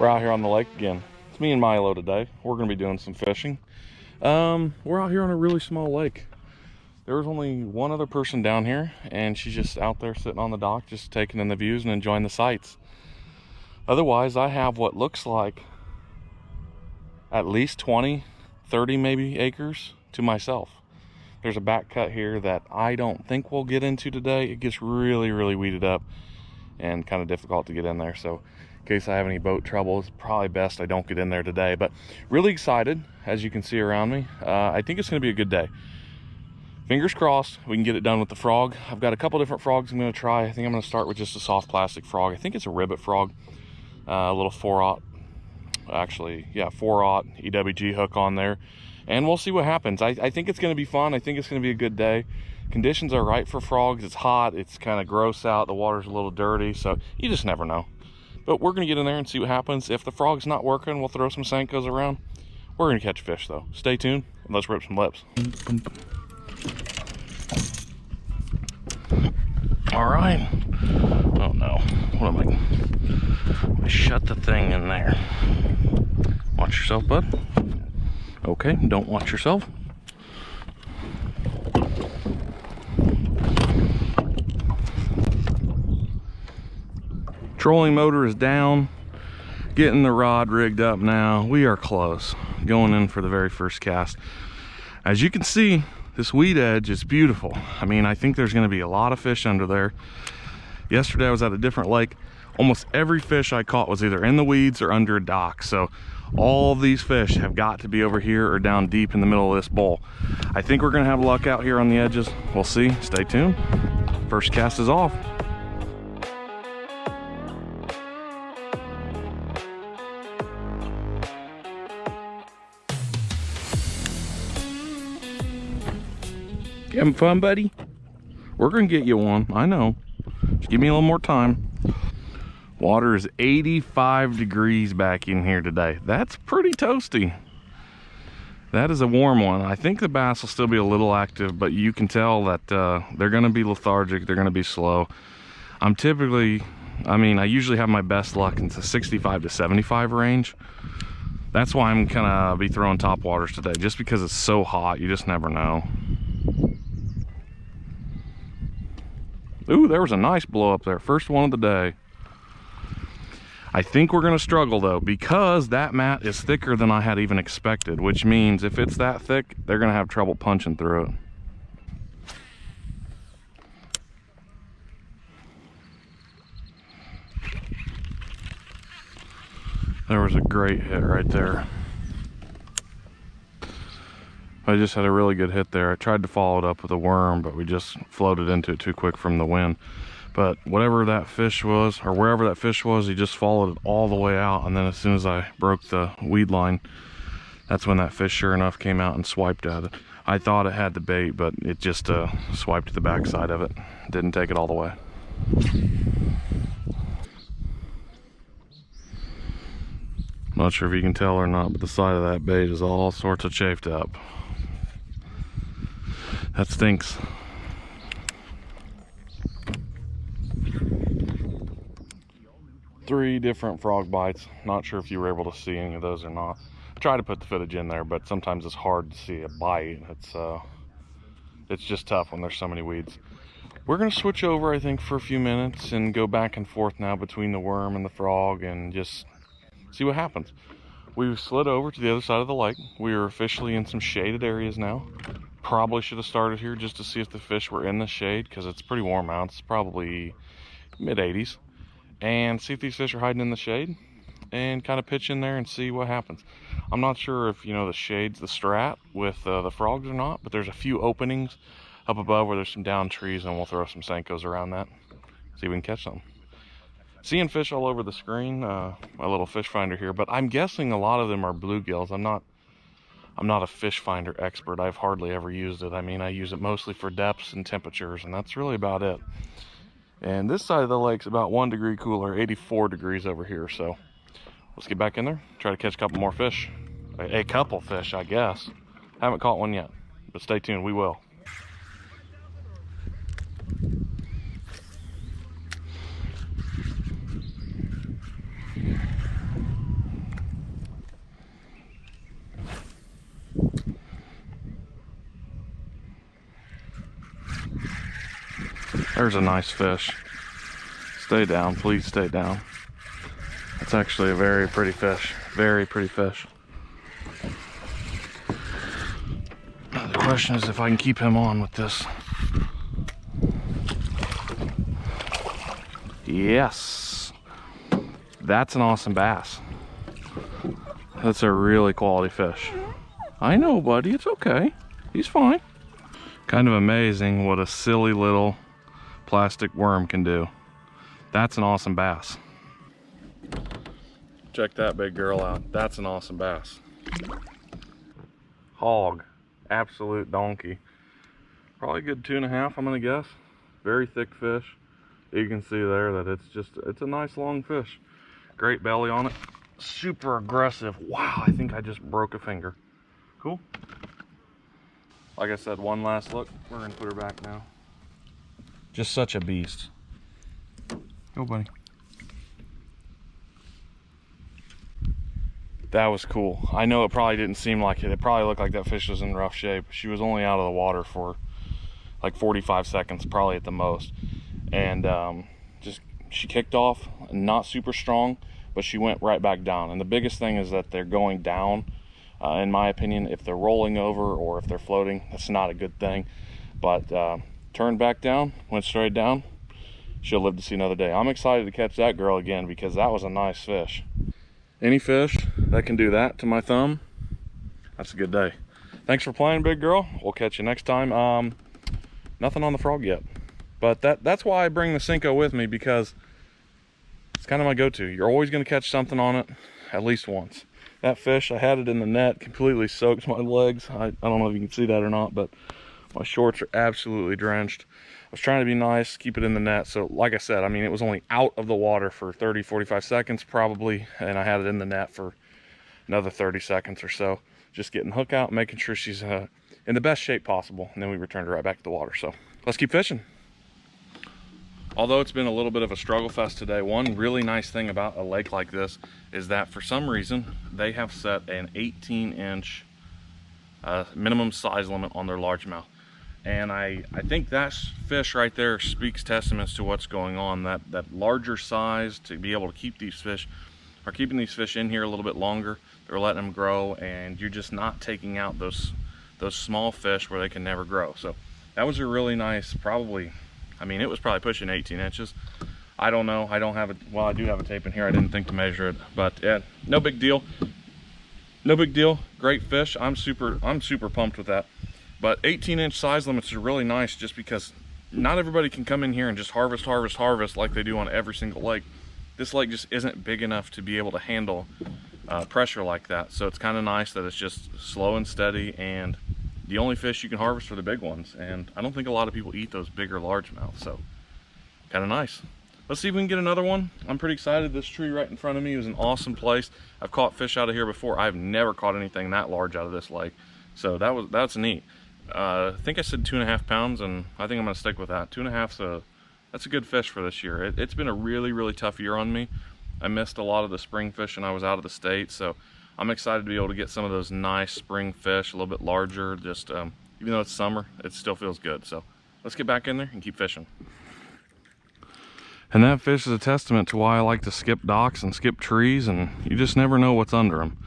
We're out here on the lake again. It's me and Milo today. We're going to be doing some fishing. We're out here on a really small lake. There was only one other person down here, and she's just out there sitting on the dock, just taking in the views and enjoying the sights. Otherwise, I have what looks like at least 20, 30 maybe acres to myself. There's a back cut here that I don't think we'll get into today. It gets really, really weeded up and kind of difficult to get in there. So in case I have any boat trouble, it's probably best I don't get in there today. But really excited, as you can see around me. I think it's going to be a good day. Fingers crossed we can get it done with the frog. I've got a couple different frogs I'm going to try. I think I'm going to start with just a soft plastic frog. I think it's a ribbit frog, a little 4/0, actually, yeah, 4/0 EWG hook on there, and we'll see what happens. I think it's going to be fun. I think it's going to be a good day. Conditions are right for frogs. It's hot, it's kind of gross out, the water's a little dirty, so you just never know. But we're going to get in there and see what happens. If the frog's not working, we'll throw some Senkos around. We're going to catch fish though. Stay tuned and let's rip some lips. All right. Oh no, what am I shut the thing in there. Watch yourself, bud. Okay, don't watch yourself. Trolling motor is down. Getting the rod rigged up now. We are close. Going in for the very first cast. As you can see, this weed edge is beautiful. I mean, I think there's going to be a lot of fish under there. Yesterday I was at a different lake. Almost every fish I caught was either in the weeds or under a dock. So all of these fish have got to be over here or down deep in the middle of this bowl. I think we're going to have luck out here on the edges. We'll see. Stay tuned. First cast is off. Having fun, buddy? We're gonna get you one, I know. Just give me a little more time. Water is 85 degrees back in here today. That's pretty toasty. That is a warm one. I think the bass will still be a little active, but you can tell that they're gonna be lethargic, they're gonna be slow. I usually have my best luck in the 65 to 75 range. That's why I'm gonna be throwing top waters today, just because it's so hot, you just never know. Ooh, there was a nice blow up there. First one of the day. I think we're going to struggle though, because that mat is thicker than I had even expected, which means if it's that thick, they're going to have trouble punching through it. There was a great hit right there. I just had a really good hit there. I tried to follow it up with a worm, but we just floated into it too quick from the wind. But whatever that fish was, or wherever that fish was, he just followed it all the way out. And then as soon as I broke the weed line, that's when that fish sure enough came out and swiped at it. I thought it had the bait, but it just swiped the backside of it. Didn't take it all the way. Not sure if you can tell or not, but the side of that bait is all sorts of chafed up. That stinks. Three different frog bites. Not sure if you were able to see any of those or not. I tried to put the footage in there, but sometimes it's hard to see a bite. It's just tough when there's so many weeds. We're gonna switch over, I think, for a few minutes and go back and forth now between the worm and the frog and just see what happens. We've slid over to the other side of the lake. We are officially in some shaded areas now. Probably should have started here just to see if the fish were in the shade, because it's pretty warm out. It's probably mid-80s. And see if these fish are hiding in the shade and kind of pitch in there and see what happens. I'm not sure if, you know, the shade's the strat with the frogs or not, but there's a few openings up above where there's some down trees, and we'll throw some Senkos around that. See if we can catch some. Seeing fish all over the screen, my little fish finder here, but I'm guessing a lot of them are bluegills. I'm not a fish finder expert. I've hardly ever used it. I mean, I use it mostly for depths and temperatures, and that's really about it. And this side of the lake's about 1 degree cooler, 84 degrees over here. So let's get back in there, try to catch a couple more fish. A couple fish, I guess. Haven't caught one yet, but stay tuned, we will. There's a nice fish. Stay down, please stay down. That's actually a very pretty fish. Very pretty fish. Now the question is if I can keep him on with this. Yes. That's an awesome bass. That's a really quality fish. I know, buddy, it's okay. He's fine. Kind of amazing what a silly little plastic worm can do. That's an awesome bass. Check that big girl out. That's an awesome bass. Hog. Absolute donkey. Probably a good 2.5, I'm gonna guess. Very thick fish. You can see there that it's a nice long fish. Great belly on it. Super aggressive. Wow, I think I just broke a finger. Cool. Like I said, one last look. We're gonna put her back now. Just such a beast. Go, buddy. That was cool. I know it probably didn't seem like it. It probably looked like that fish was in rough shape. She was only out of the water for like 45 seconds, probably at the most. And she kicked off, not super strong, but she went right back down. And the biggest thing is that they're going down. In my opinion, if they're rolling over or if they're floating, that's not a good thing. But turned back down, went straight down. She'll live to see another day. I'm excited to catch that girl again because that was a nice fish. Any fish that can do that to my thumb, that's a good day. Thanks for playing, big girl. We'll catch you next time. Nothing on the frog yet. But that's why I bring the Senko with me, because it's kind of my go-to. You're always going to catch something on it at least once. That fish, I had it in the net, completely soaked my legs. I don't know if you can see that or not, but my shorts are absolutely drenched. I was trying to be nice, keep it in the net. So like I said, I mean, it was only out of the water for 30, 45 seconds probably, and I had it in the net for another 30 seconds or so. Just getting the hook out, making sure she's in the best shape possible, and then we returned her right back to the water. So let's keep fishing. Although it's been a little bit of a struggle fest today, one really nice thing about a lake like this is that for some reason they have set an 18-inch minimum size limit on their largemouth. And I think that fish right there speaks testaments to what's going on. That larger size, to be able to keep these fish, are keeping these fish in here a little bit longer. They're letting them grow, and you're just not taking out those small fish where they can never grow. So that was a really nice, probably, I mean, it was probably pushing 18 inches. I don't know. I don't have it. Well, I do have a tape in here. I didn't think to measure it, but yeah, no big deal. No big deal. Great fish. I'm super pumped with that. But 18-inch size limits are really nice, just because not everybody can come in here and just harvest like they do on every single lake. This lake just isn't big enough to be able to handle pressure like that. So it's kind of nice that it's just slow and steady, and the only fish you can harvest are the big ones. And I don't think a lot of people eat those bigger largemouth, so kind of nice. Let's see if we can get another one. I'm pretty excited. This tree right in front of me is an awesome place. I've caught fish out of here before. I've never caught anything that large out of this lake, so that's neat. I think I said 2.5 pounds, and I think I'm gonna stick with that. 2.5's that's a good fish for this year. It's been a really tough year on me. I missed a lot of the spring fishing. I was out of the state, so I'm excited to be able to get some of those nice spring fish, a little bit larger. Just even though it's summer, it still feels good. So let's get back in there and keep fishing. And that fish is a testament to why I like to skip docks and skip trees, and you just never know what's under them.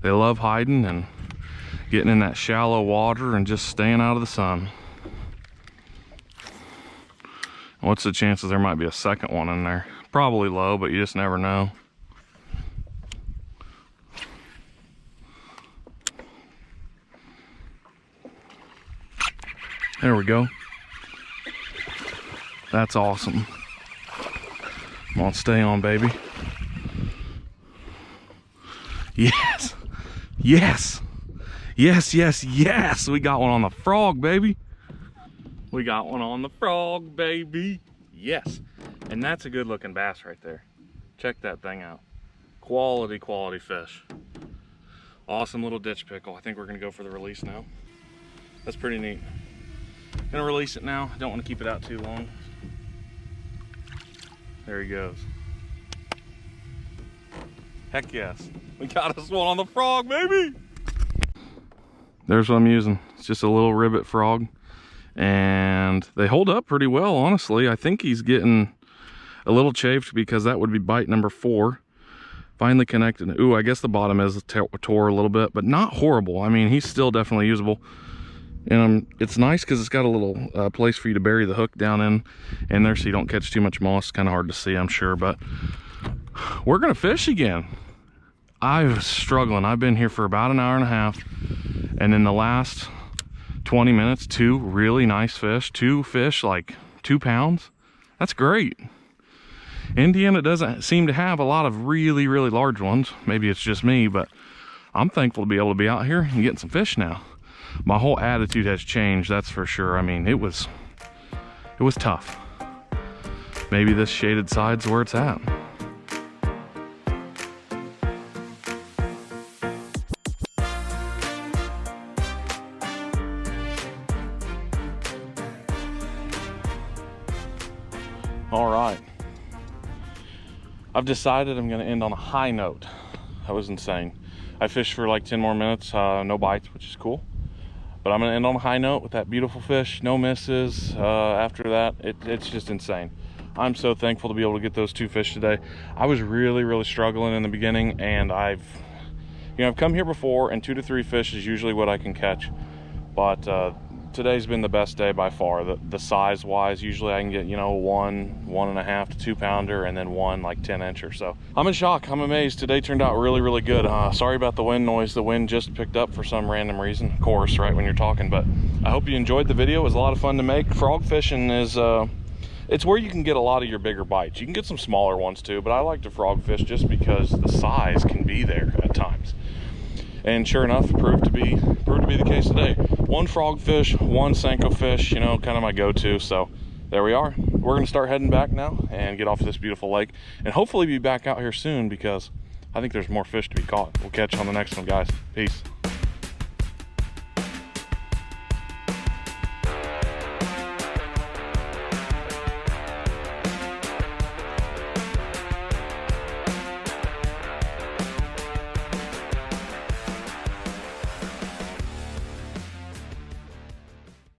They love hiding and getting in that shallow water and just staying out of the sun. What's the chances there might be a second one in there? Probably low, but you just never know. There we go. That's awesome. Come on, stay on, baby. Yes. Yes. Yes. We got one on the frog, baby. We got one on the frog, baby. Yes. And that's a good looking bass right there. Check that thing out. Quality fish. Awesome little ditch pickle. I think we're gonna go for the release now. That's pretty neat. Gonna release it now. I don't want to keep it out too long. There he goes. Heck yes. We got us one on the frog, baby. There's what I'm using. It's just a little ribbit frog. and they hold up pretty well, honestly. I think he's getting a little chafed because that would be bite number 4. Finally connected. Ooh, I guess the bottom is tore a little bit, but not horrible. I mean, he's still definitely usable. And it's nice because it's got a little place for you to bury the hook down in there so you don't catch too much moss. Kind of hard to see, I'm sure, but we're gonna fish again. I was struggling. I've been here for about an hour and a half, and in the last 20 minutes, 2 really nice fish. 2 fish, like 2 pounds. That's great. Indiana doesn't seem to have a lot of really, really large ones. Maybe it's just me, but I'm thankful to be able to be out here and getting some fish now. My whole attitude has changed, that's for sure. I mean, it was tough. Maybe this shaded side's where it's at. All right. I've decided I'm going to end on a high note. That was insane. I fished for like 10 more minutes, no bites, which is cool. But I'm going to end on a high note with that beautiful fish, no misses. After that, it's just insane. I'm so thankful to be able to get those 2 fish today. I was really, really struggling in the beginning, and I've come here before, and 2 to 3 fish is usually what I can catch. But today's been the best day by far. The size wise, usually I can get 1.5 to 2 pounder, and then 1 like 10 incher. So I'm in shock. I'm amazed. Today turned out really, really good. Sorry about the wind noise. The wind just picked up for some random reason, of course, right when you're talking. But I hope you enjoyed the video. It was a lot of fun to make. Frog fishing is it's where you can get a lot of your bigger bites. You can get some smaller ones too, but I like to frog fish just because the size can be there at times. And sure enough, proved to be the case today. 1 frog fish, 1 Senko fish, kind of my go-to. So there we are. We're gonna start heading back now and get off this beautiful lake, and hopefully be back out here soon because I think there's more fish to be caught. We'll catch you on the next one, guys. Peace.